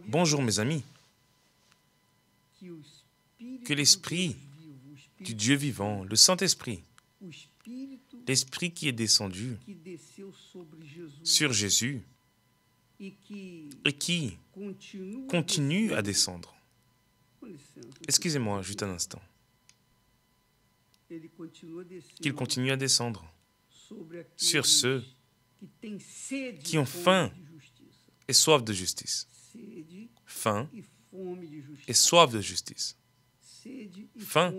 Bonjour mes amis, que l'Esprit du Dieu vivant, le Saint-Esprit, l'Esprit qui est descendu sur Jésus et qui continue à descendre. Excusez-moi juste un instant. Qu'il continue à descendre sur ceux qui ont faim et soif de justice. Faim et soif de justice. Faim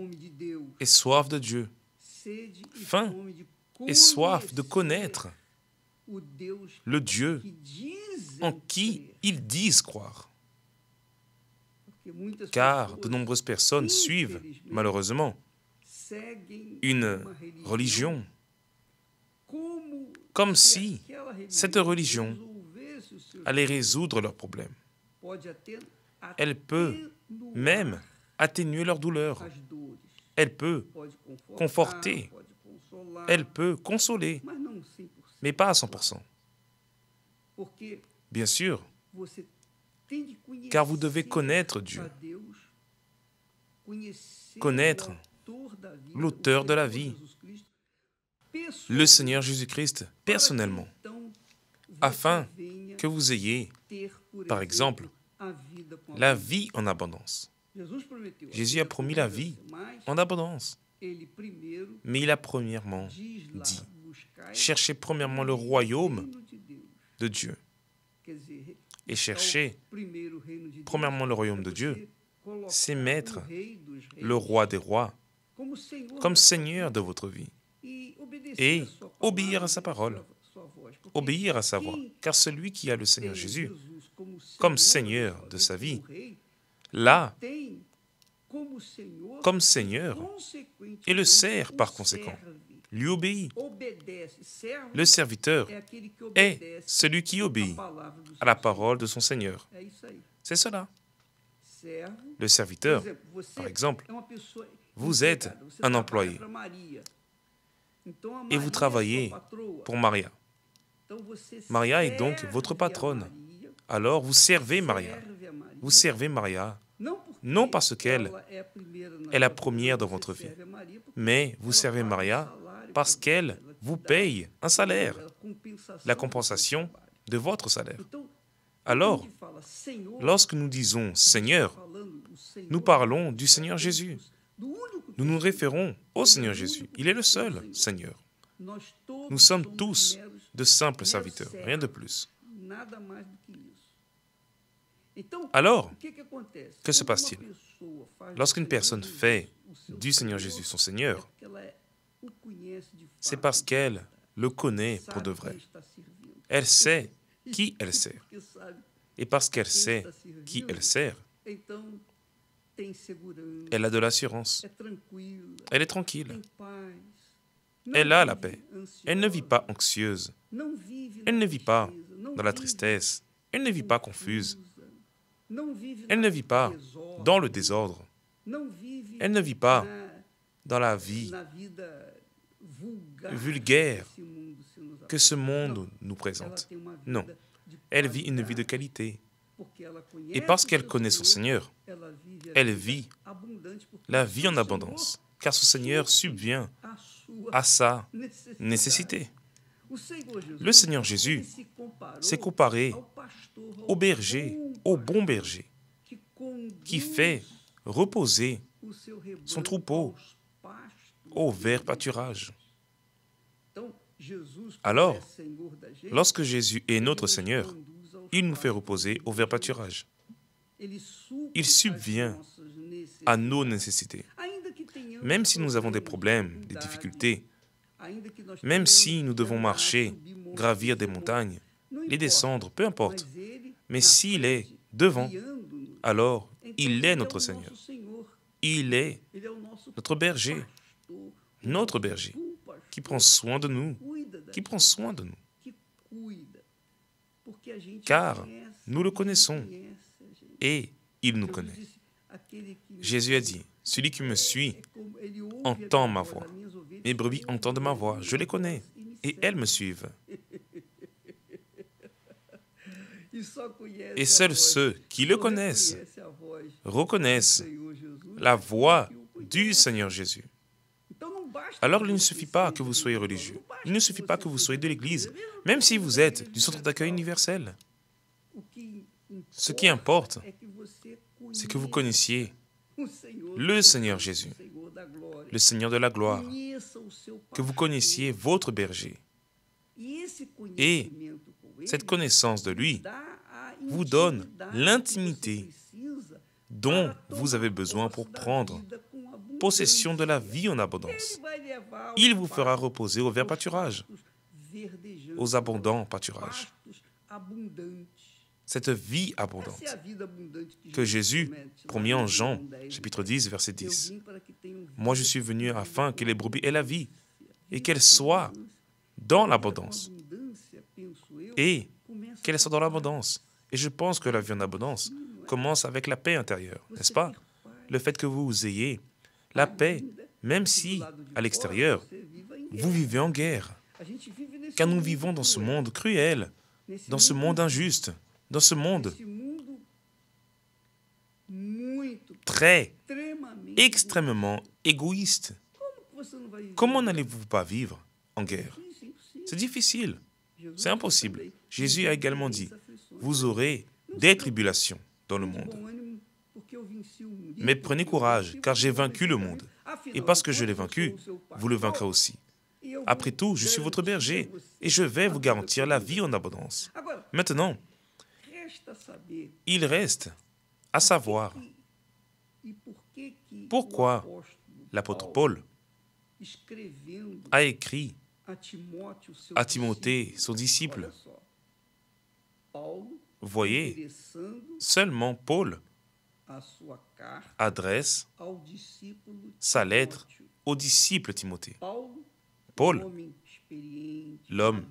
et soif de Dieu. Faim et soif de connaître le Dieu en qui ils disent croire. Car de nombreuses personnes suivent, malheureusement, une religion comme si cette religion allait résoudre leurs problèmes. Elle peut même atténuer leur douleur. Elle peut conforter. Elle peut consoler, mais pas à 100%. Bien sûr, car vous devez connaître Dieu, connaître l'auteur de la vie, le Seigneur Jésus-Christ, personnellement, afin que vous ayez, par exemple, la vie en abondance. Jésus a promis la vie en abondance. Mais il a premièrement dit, cherchez premièrement le royaume de Dieu. Et chercher premièrement le royaume de Dieu, c'est mettre le roi des rois comme Seigneur de votre vie. Et obéir à sa parole, obéir à sa voix. Car celui qui a le Seigneur Jésus comme Seigneur de sa vie, là, comme Seigneur, et le sert par conséquent, lui obéit. Le serviteur est celui qui obéit à la parole de son Seigneur. C'est cela. Le serviteur, par exemple, vous êtes un employé et vous travaillez pour Maria. Maria est donc votre patronne. Alors vous servez Maria. Vous servez Maria, non parce qu'elle est la première dans votre vie, mais vous servez Maria parce qu'elle vous paye un salaire, la compensation de votre salaire. Alors, lorsque nous disons « Seigneur », nous parlons du Seigneur Jésus. Nous nous référons au Seigneur Jésus. Il est le seul Seigneur. Nous sommes tous de simples serviteurs, rien de plus. Alors, que se passe-t-il? Lorsqu'une personne fait du Seigneur Jésus son Seigneur, c'est parce qu'elle le connaît pour de vrai. Elle sait qui elle sert. Et parce qu'elle sait qui elle sert, elle a de l'assurance. Elle est tranquille. Elle a la paix. Elle ne vit pas anxieuse. Elle ne vit pas dans la tristesse. Elle ne vit pas confuse. Elle ne vit pas dans le désordre. Elle ne vit pas dans la vie vulgaire que ce monde nous présente. Non, elle vit une vie de qualité. Et parce qu'elle connaît son Seigneur, elle vit la vie en abondance, car son Seigneur subvient à sa nécessité. Le Seigneur Jésus s'est comparé au berger, au bon berger, qui fait reposer son troupeau au vert pâturage. Alors, lorsque Jésus est notre Seigneur, il nous fait reposer au vert pâturage. Il subvient à nos nécessités. Même si nous avons des problèmes, des difficultés, même si nous devons marcher, gravir des montagnes, les descendre, peu importe. Mais s'il est devant, alors il est notre Seigneur. Il est notre berger, qui prend soin de nous, car nous le connaissons et il nous connaît. Jésus a dit, celui qui me suit entend ma voix. Mes brebis entendent ma voix, je les connais et elles me suivent. Et seuls ceux qui le connaissent reconnaissent la voix du Seigneur Jésus. Alors il ne suffit pas que vous soyez religieux. Il ne suffit pas que vous soyez de l'Église, même si vous êtes du centre d'accueil universel. Ce qui importe, c'est que vous connaissiez le Seigneur Jésus, le Seigneur de la gloire, que vous connaissiez votre berger. Et cette connaissance de lui vous donne l'intimité dont vous avez besoin pour prendre possession de la vie en abondance. Il vous fera reposer au vert pâturage, aux abondants pâturages. Cette vie abondante que Jésus promet en Jean, chapitre 10, verset 10. Moi, je suis venu afin que les brebis aient la vie et qu'elles soient dans l'abondance. Et qu'elles soient dans l'abondance. Et je pense que la vie en abondance commence avec la paix intérieure, n'est-ce pas? Le fait que vous ayez la paix, même si, à l'extérieur, vous vivez en guerre. Car nous vivons dans ce monde cruel, dans ce monde injuste, dans ce monde très, extrêmement égoïste. Comment n'allez-vous pas vivre en guerre? C'est difficile, c'est impossible. Jésus a également dit, vous aurez des tribulations dans le monde. Mais prenez courage, car j'ai vaincu le monde. Et parce que je l'ai vaincu, vous le vaincrez aussi. Après tout, je suis votre berger et je vais vous garantir la vie en abondance. Maintenant, il reste à savoir pourquoi l'apôtre Paul a écrit à Timothée, son disciple. Voyez, seulement Paul adresse sa lettre au disciple Timothée. Paul, l'homme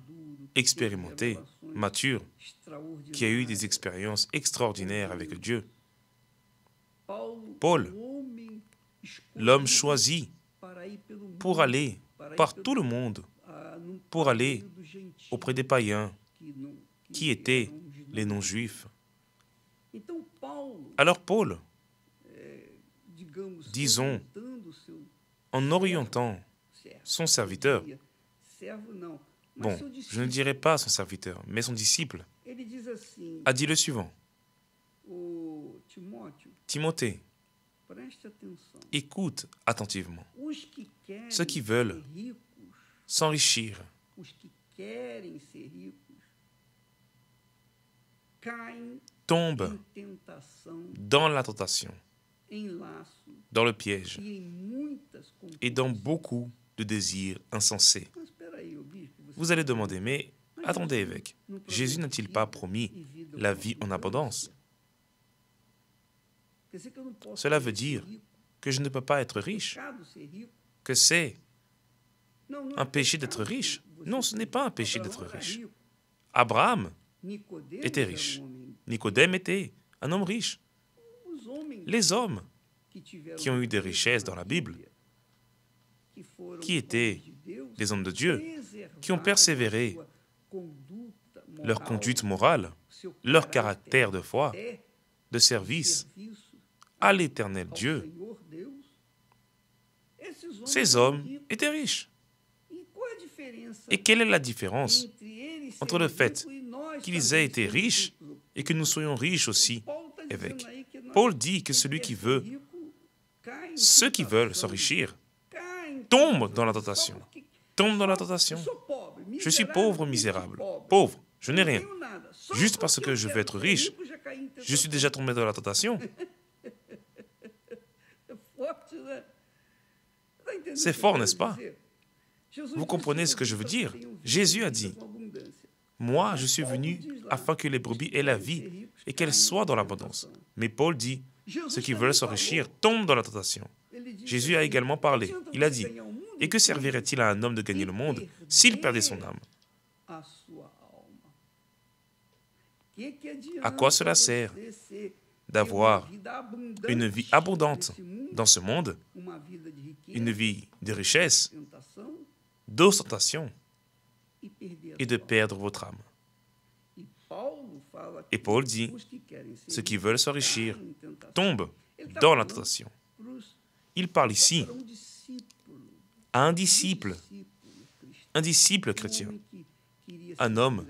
expérimenté, mature, qui a eu des expériences extraordinaires avec Dieu. Paul, l'homme choisi pour aller par tout le monde, pour aller auprès des païens qui étaient les non-juifs. Alors Paul, disons, en orientant son serviteur, bon, je ne dirais pas son serviteur, mais son disciple, a dit le suivant. Timothée, écoute attentivement. Ceux qui veulent s'enrichir tombent dans la tentation, dans le piège et dans beaucoup de désirs insensés. Vous allez demander, mais attendez, évêque, Jésus n'a-t-il pas promis la vie en abondance? Cela veut dire que je ne peux pas être riche, que c'est un péché d'être riche. Non, ce n'est pas un péché d'être riche. Abraham était riche. Nicodème était un homme riche. Les hommes qui ont eu des richesses dans la Bible, qui étaient des hommes de Dieu, qui ont persévéré leur conduite morale, leur caractère de foi, de service à l'Éternel Dieu, ces hommes étaient riches. Et quelle est la différence entre le fait qu'ils aient été riches et que nous soyons riches aussi, évêque? Paul dit que celui qui veut, ceux qui veulent s'enrichir, tombent dans la tentation. Tombent dans la tentation. Je suis pauvre, misérable. Pauvre, je n'ai rien. Juste parce que je veux être riche, je suis déjà tombé dans la tentation. C'est fort, n'est-ce pas? Vous comprenez ce que je veux dire? Jésus a dit, « Moi, je suis venu afin que les brebis aient la vie et qu'elles soient dans l'abondance. » Mais Paul dit, « Ceux qui veulent s'enrichir tombent dans la tentation. » Jésus a également parlé. Il a dit, « Et que servirait-il à un homme de gagner le monde s'il perdait son âme? » À quoi cela sert d'avoir une vie abondante dans ce monde, une vie de richesse, d'ostentation et de perdre votre âme? Et Paul dit, ceux qui veulent s'enrichir tombent dans la tentation. Il parle ici à un disciple chrétien, un homme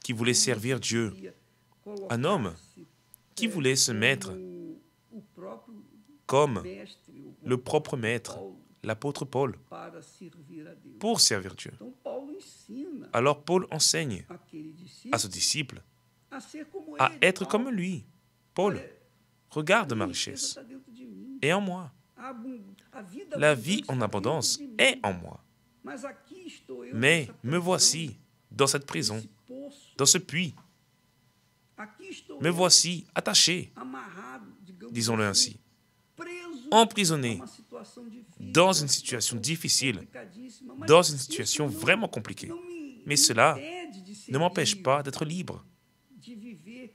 qui voulait servir Dieu, un homme qui voulait se mettre comme le propre maître, l'apôtre Paul, pour servir Dieu. Alors Paul enseigne à ce disciple à être comme lui. Paul, regarde ma richesse est en moi. La vie en abondance est en moi. Mais me voici dans cette prison, dans ce puits. Me voici attaché, disons-le ainsi, emprisonné dans une situation difficile, dans une situation vraiment compliquée. Mais cela ne m'empêche pas d'être libre,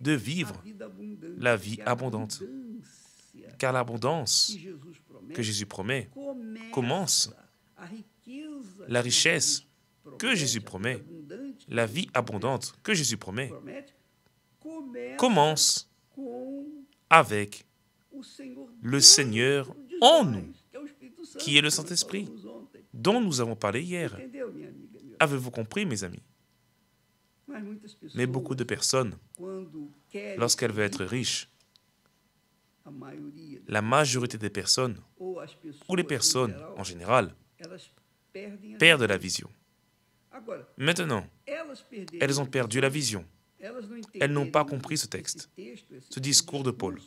de vivre la vie abondante. Car l'abondance que Jésus promet commence, la richesse que Jésus promet, la vie abondante que Jésus promet, commence avec le Seigneur en nous, qui est le Saint-Esprit, dont nous avons parlé hier. Avez-vous compris, mes amis? Mais beaucoup de personnes, lorsqu'elles veulent être riches, la majorité des personnes, ou les personnes en général, perdent la vision. Maintenant, elles ont perdu la vision. Elles n'ont pas compris ce texte, ce discours de Paul,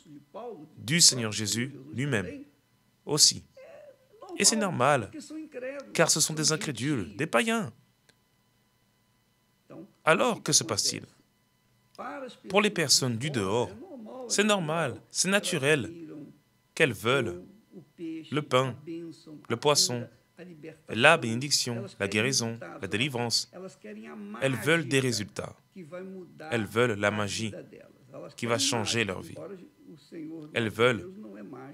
du Seigneur Jésus lui-même aussi. Et c'est normal, car ce sont des incrédules, des païens. Alors, que se passe-t-il? Pour les personnes du dehors, c'est normal, c'est naturel qu'elles veulent le pain, le poisson, la bénédiction, la guérison, la délivrance. Elles veulent des résultats. Elles veulent la magie qui va changer leur vie. Elles veulent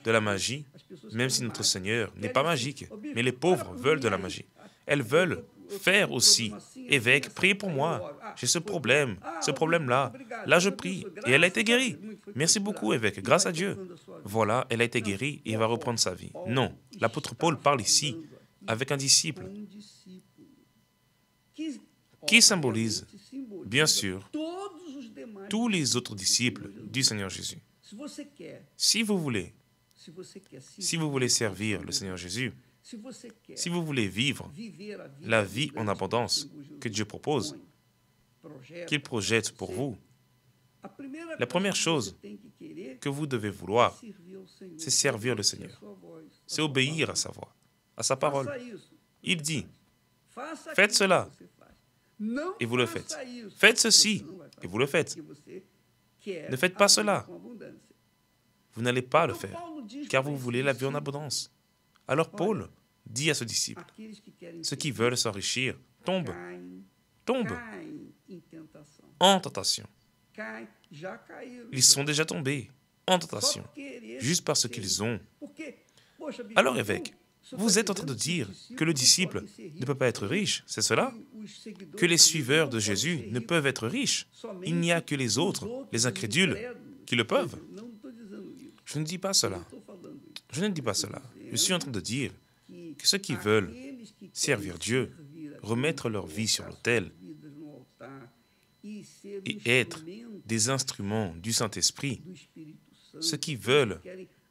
de la magie, même si notre Seigneur n'est pas magique. Mais les pauvres veulent de la magie. Elles veulent faire aussi. Évêque, priez pour moi. J'ai ce problème-là. Là, je prie. Et elle a été guérie. Merci beaucoup, évêque. Grâce à Dieu. Voilà, elle a été guérie et va reprendre sa vie. Non, l'apôtre Paul parle ici avec un disciple qui symbolise, bien sûr, tous les autres disciples du Seigneur Jésus. Si vous voulez servir le Seigneur Jésus, si vous voulez vivre la vie en abondance que Dieu propose, qu'il projette pour vous, la première chose que vous devez vouloir, c'est servir le Seigneur. C'est obéir à sa voix, à sa parole. Il dit, faites cela, et vous le faites. Faites ceci, et vous le faites. Ne faites pas cela. Vous n'allez pas le faire, car vous voulez la vie en abondance. Alors Paul dit à ce disciple, ceux qui veulent s'enrichir tombent en tentation. Ils sont déjà tombés en tentation, juste parce qu'ils ont. Alors, évêque, vous êtes en train de dire que le disciple ne peut pas être riche, c'est cela? Que les suiveurs de Jésus ne peuvent être riches? Il n'y a que les autres, les incrédules, qui le peuvent? Je ne dis pas cela. Je ne dis pas cela. Je suis en train de dire que ceux qui veulent servir Dieu, remettre leur vie sur l'autel et être des instruments du Saint-Esprit, ceux qui veulent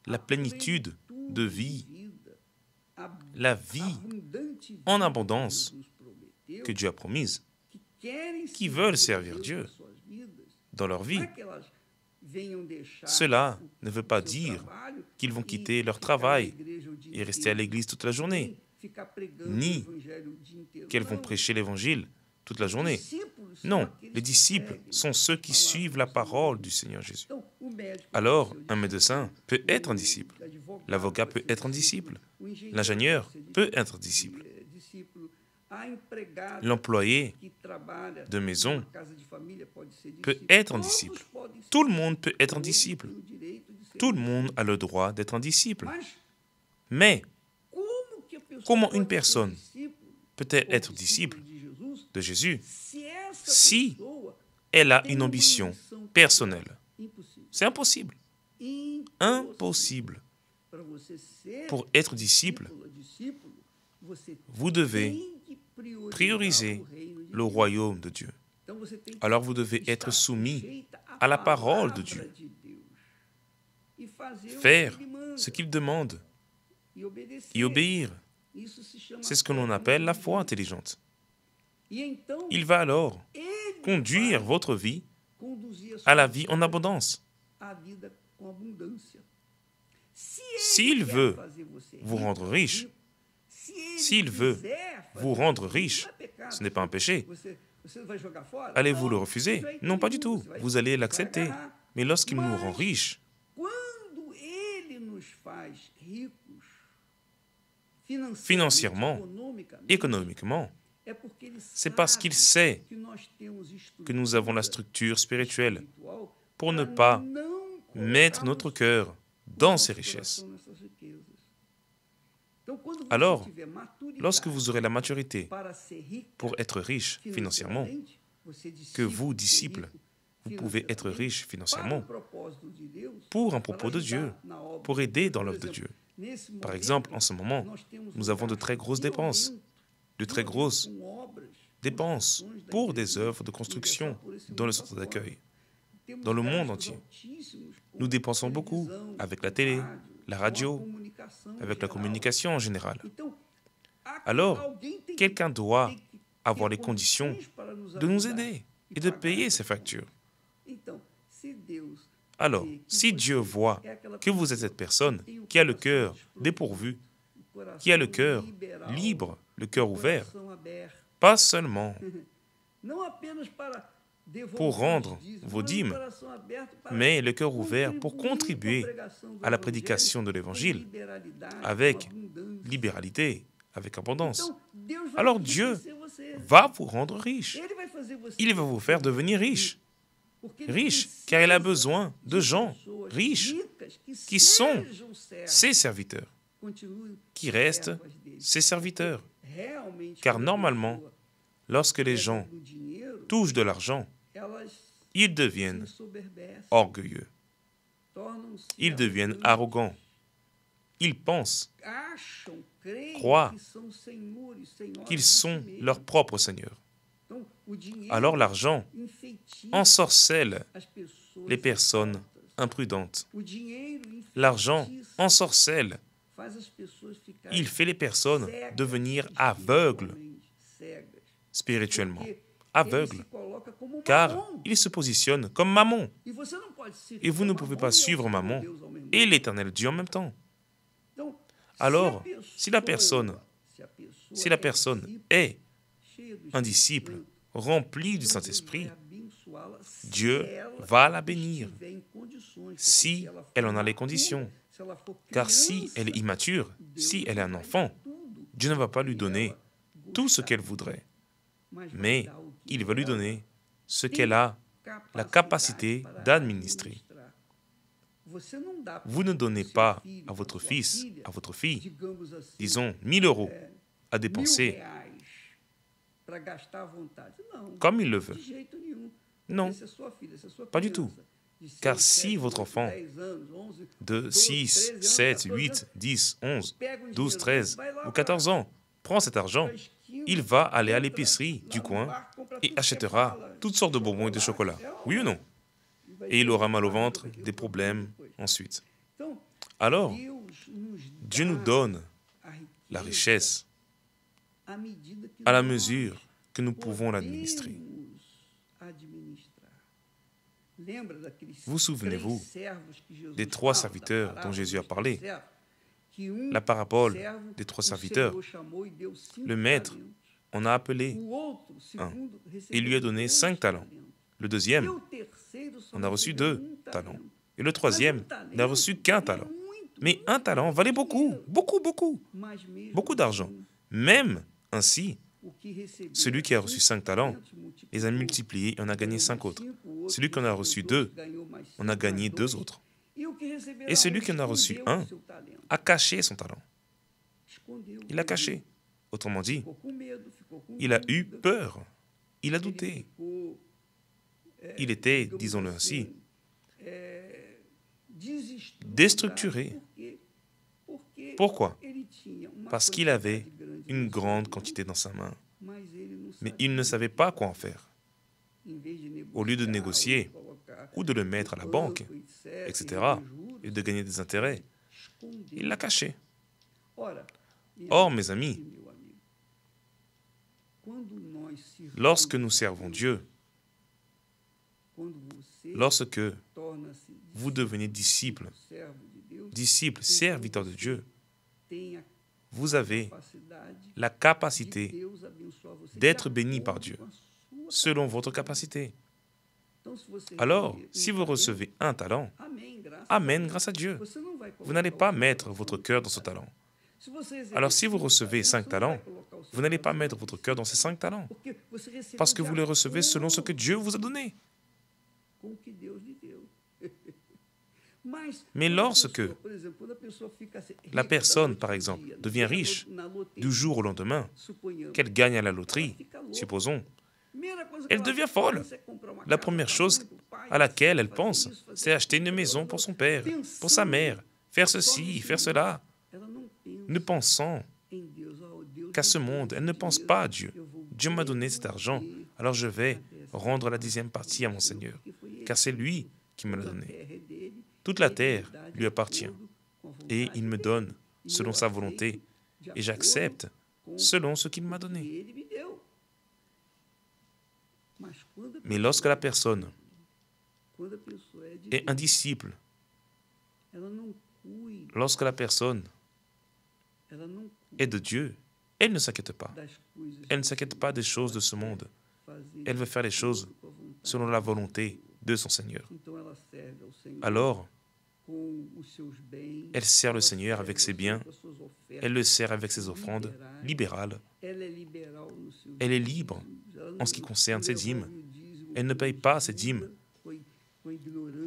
la plénitude de vie, la vie en abondance que Dieu a promise, qui veulent servir Dieu dans leur vie. Cela ne veut pas dire qu'ils vont quitter leur travail et rester à l'église toute la journée, ni qu'elles vont prêcher l'évangile toute la journée. Non, les disciples sont ceux qui suivent la parole du Seigneur Jésus. Alors, un médecin peut être un disciple, l'avocat peut être un disciple, l'ingénieur peut être un disciple, l'employé de maison peut être un disciple. Tout le monde peut être un disciple. Tout le monde a le droit d'être un disciple. Mais, comment une personne peut-elle être disciple de Jésus si elle a une ambition personnelle. C'est impossible. Impossible. Pour être disciple, vous devez prioriser le royaume de Dieu. Alors vous devez être soumis à la parole de Dieu. Faire ce qu'il demande et obéir. C'est ce que l'on appelle la foi intelligente. Il va alors conduire votre vie à la vie en abondance. S'il veut vous rendre riche, s'il veut vous rendre riche, ce n'est pas un péché. Allez-vous le refuser? Non, pas du tout. Vous allez l'accepter. Mais lorsqu'il nous rend riches, financièrement, économiquement, c'est parce qu'il sait que nous avons la structure spirituelle pour ne pas mettre notre cœur dans ces richesses. Alors, lorsque vous aurez la maturité pour être riche financièrement, que vous, disciples, vous pouvez être riche financièrement pour un propos de Dieu, pour aider dans l'œuvre de Dieu. Par exemple, en ce moment, nous avons de très grosses dépenses pour des œuvres de construction dans le centre d'accueil, dans le monde entier. Nous dépensons beaucoup avec la télé, la radio, avec la communication en général. Alors, quelqu'un doit avoir les conditions de nous aider et de payer ces factures. Alors, si Dieu voit que vous êtes cette personne qui a le cœur dépourvu, qui a le cœur libre, le cœur ouvert, pas seulement pour rendre vos dîmes, mais le cœur ouvert pour contribuer à la prédication de l'Évangile avec libéralité, avec abondance. Alors Dieu va vous rendre riche. Il va vous faire devenir riche. Riche, car il a besoin de gens riches qui sont ses serviteurs, qui restent ses serviteurs. Car normalement, lorsque les gens touchent de l'argent, ils deviennent orgueilleux. Ils deviennent arrogants. Ils pensent, croient qu'ils sont leurs propres seigneurs. Alors l'argent ensorcelle les personnes imprudentes. L'argent ensorcelle. Il fait les personnes devenir aveugles spirituellement. Aveugles. Car il se positionne comme Mammon. Et vous ne pouvez pas suivre Mammon et l'Éternel Dieu en même temps. Alors, si la personne est un disciple rempli du Saint-Esprit, Dieu va la bénir si elle en a les conditions. Car si elle est immature, si elle est un enfant, Dieu ne va pas lui donner tout ce qu'elle voudrait. Mais il va lui donner ce qu'elle a la capacité d'administrer. Vous ne donnez pas à votre fils, à votre fille, disons 1 000 € à dépenser comme il le veut. Non, pas du tout. Car si votre enfant de 6, 7, 8, 10, 11, 12, 13 ou 14 ans prend cet argent, il va aller à l'épicerie du coin et achètera toutes sortes de bonbons et de chocolat. Oui ou non? Et il aura mal au ventre, des problèmes ensuite. Alors, Dieu nous donne la richesse à la mesure que nous pouvons l'administrer. Vous souvenez-vous des 3 serviteurs dont Jésus a parlé? La parabole des 3 serviteurs. Le maître en a appelé un et lui a donné 5 talents. Le deuxième en a reçu 2 talents. Et le troisième n'a reçu qu'1 talent. Mais 1 talent valait beaucoup, beaucoup, beaucoup. Beaucoup d'argent. Même ainsi, celui qui a reçu 5 talents les a multipliés et en a gagné 5 autres. Celui qui en a reçu 2 en a gagné 2 autres. Et celui qui en a reçu 1 a caché son talent. Il l'a caché. Autrement dit, il a eu peur. Il a douté. il était, disons-le ainsi, déstructuré. Pourquoi? Parce qu'il avait une grande quantité dans sa main, mais il ne savait pas quoi en faire. Au lieu de négocier ou de le mettre à la banque, etc., et de gagner des intérêts, il l'a caché. Or, mes amis, lorsque nous servons Dieu, lorsque vous devenez disciple, serviteur de Dieu, vous avez la capacité d'être béni par Dieu, selon votre capacité. Alors, si vous recevez un talent, amen, grâce à Dieu. Vous n'allez pas mettre votre cœur dans ce talent. Alors, si vous recevez 5 talents, vous n'allez pas mettre votre cœur dans ces 5 talents, parce que vous les recevez selon ce que Dieu vous a donné. Mais lorsque la personne, par exemple, devient riche du jour au lendemain, qu'elle gagne à la loterie, supposons, elle devient folle. La première chose à laquelle elle pense, c'est acheter une maison pour son père, pour sa mère, faire ceci, faire cela, ne pensant qu'à ce monde. Elle ne pense pas à Dieu. Dieu m'a donné cet argent, alors je vais rendre la 10e partie à mon Seigneur, car c'est lui qui me l'a donné. Toute la terre lui appartient, et il me donne selon sa volonté, et j'accepte selon ce qu'il m'a donné. Mais lorsque la personne est un disciple, lorsque la personne est de Dieu, elle ne s'inquiète pas. Elle ne s'inquiète pas des choses de ce monde. Elle veut faire les choses selon la volonté de son Seigneur. Alors, elle sert le Seigneur avec ses biens, elle le sert avec ses offrandes libérales. Elle est libre en ce qui concerne ses dîmes. Elle ne paye pas ses dîmes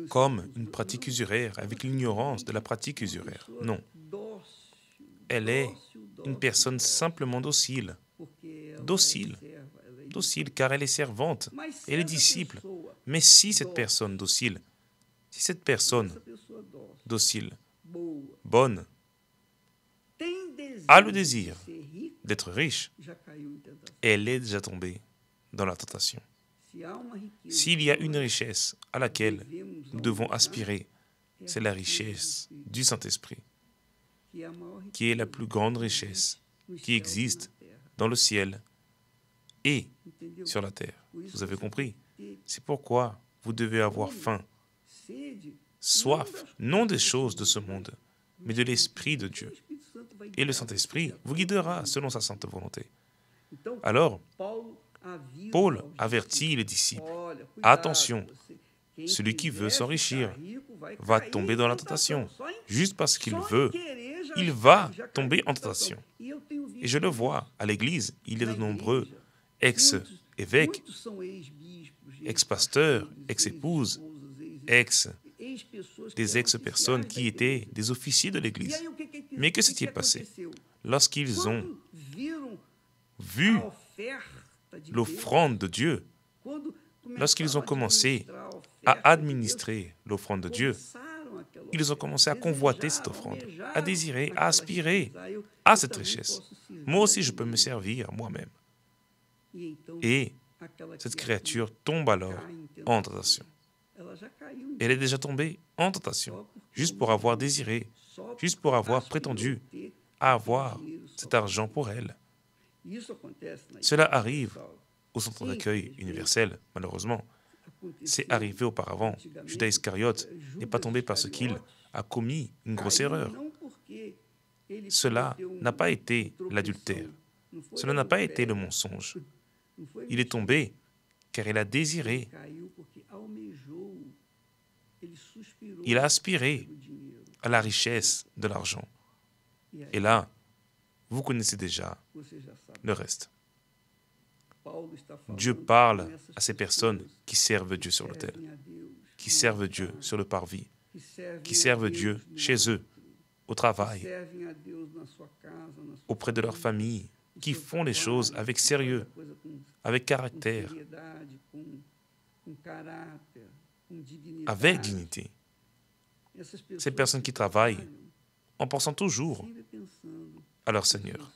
comme une pratique usuraire, avec l'ignorance de la pratique usuraire. Non. Elle est une personne simplement docile. Docile. Docile, car elle est servante. Elle est disciple. Mais si cette personne docile, si cette personne docile, bonne, a le désir d'être riche, elle est déjà tombée dans la tentation. S'il y a une richesse à laquelle nous devons aspirer, c'est la richesse du Saint-Esprit, qui est la plus grande richesse qui existe dans le ciel et sur la terre. Vous avez compris? C'est pourquoi vous devez avoir faim, soif, non des choses de ce monde, mais de l'Esprit de Dieu. Et le Saint-Esprit vous guidera selon sa sainte volonté. Alors, Paul avertit les disciples. Attention, celui qui veut s'enrichir va tomber dans la tentation. Juste parce qu'il veut, il va tomber en tentation. Et je le vois, à l'Église, il y a de nombreux ex-évêques, ex-pasteurs, ex-épouses, des ex-personnes qui étaient des officiers de l'Église. Mais que s'est-il passé? Lorsqu'ils ont vu l'offrande de Dieu, lorsqu'ils ont commencé à administrer l'offrande de Dieu, ils ont commencé à convoiter cette offrande, à désirer, à aspirer à cette richesse. Moi aussi, je peux me servir moi-même. Et cette créature tombe alors en tentation. Elle est déjà tombée en tentation, juste pour avoir désiré, juste pour avoir prétendu à avoir cet argent pour elle. Cela arrive au centre d'accueil universel, malheureusement. C'est arrivé auparavant. Judas Iscariote n'est pas tombé parce qu'il a commis une grosse erreur. Cela n'a pas été l'adultère. Cela n'a pas été le mensonge. Il est tombé car il a désiré. Il a aspiré à la richesse de l'argent. Et là, vous connaissez déjà le reste. Dieu parle à ces personnes qui servent Dieu sur l'autel, qui servent Dieu sur le parvis, qui servent Dieu chez eux, au travail, auprès de leur famille, qui font les choses avec sérieux, avec caractère, avec dignité. Ces personnes qui travaillent en pensant toujours à leur Seigneur,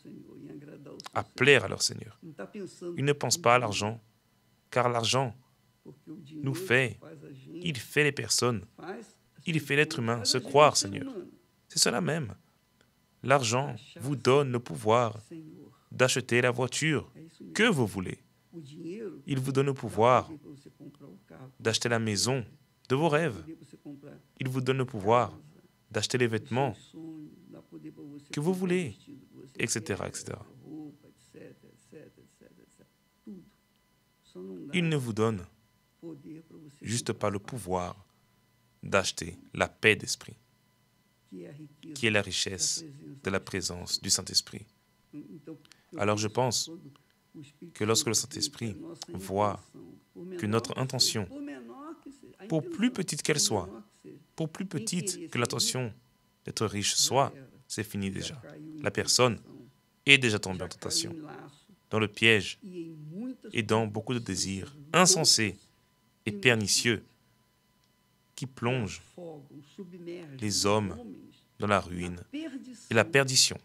à plaire à leur Seigneur. Ils ne pensent pas à l'argent, car l'argent nous fait, il fait les personnes, il fait l'être humain se croire Seigneur. C'est cela même. L'argent vous donne le pouvoir d'acheter la voiture que vous voulez. Il vous donne le pouvoir d'acheter la maison de vos rêves. Il vous donne le pouvoir d'acheter les vêtements que vous voulez, etc., etc. Il ne vous donne juste pas le pouvoir d'acheter la paix d'esprit, qui est la richesse de la présence du Saint-Esprit. Alors je pense que lorsque le Saint-Esprit voit que notre intention, pour plus petite qu'elle soit, pour plus petite que l'intention d'être riche soit, c'est fini déjà. La personne est déjà tombée en tentation, dans le piège et dans beaucoup de désirs insensés et pernicieux qui plongent les hommes dans la ruine et la perdition.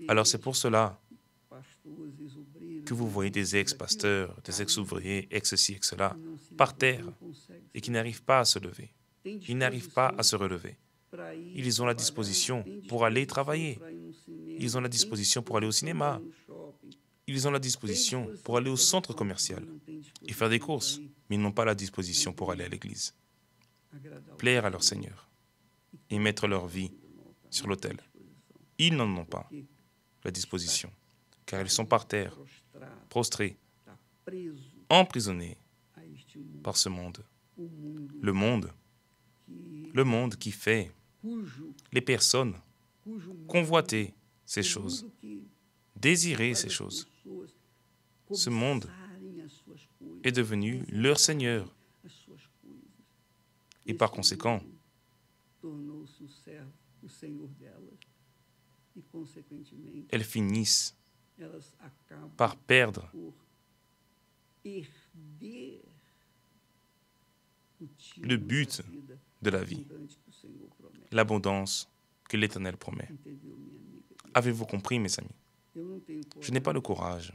Alors c'est pour cela que vous voyez des ex-pasteurs, des ex-ouvriers, ex-ci, ex-cela, par terre, et qui n'arrivent pas à se lever. Ils n'arrivent pas à se relever. Ils ont la disposition pour aller travailler. Ils ont la disposition pour aller au cinéma. Ils ont la disposition pour aller au centre commercial et faire des courses, mais ils n'ont pas la disposition pour aller à l'église, plaire à leur Seigneur et mettre leur vie sur l'autel. Ils n'en ont pas la disposition, car ils sont par terre, prostrés, emprisonnés par ce monde. Le monde qui fait les personnes convoiter ces choses, désirer ces choses. Ce monde est devenu leur Seigneur. Et par conséquent, elles finissent par perdre le but de la vie, l'abondance que l'Éternel promet. Avez-vous compris, mes amis? Je n'ai pas le courage.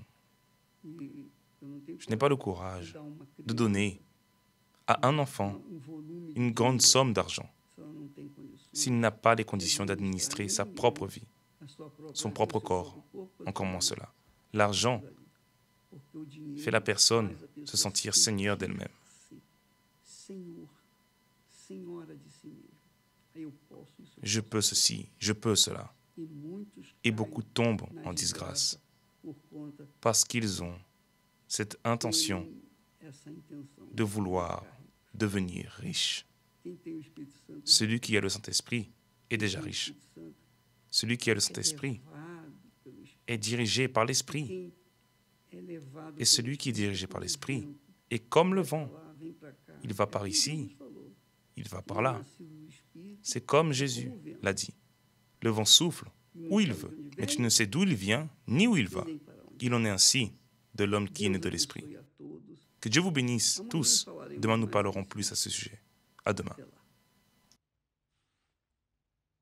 Je n'ai pas le courage de donner à un enfant une grande somme d'argent s'il n'a pas les conditions d'administrer sa propre vie, son propre corps, encore moins cela. L'argent fait la personne se sentir seigneur d'elle-même. Je peux ceci, je peux cela. Et beaucoup tombent en disgrâce parce qu'ils ont cette intention de vouloir devenir riche. Celui qui a le Saint-Esprit est déjà riche. Celui qui a le Saint-Esprit est dirigé par l'Esprit. Et celui qui est dirigé par l'Esprit est comme le vent. Il va par ici, il va par là. C'est comme Jésus l'a dit. Le vent souffle où il veut, mais tu ne sais d'où il vient ni où il va. Il en est ainsi de l'homme qui est né de l'Esprit. Que Dieu vous bénisse tous. Demain, nous parlerons plus à ce sujet. À demain.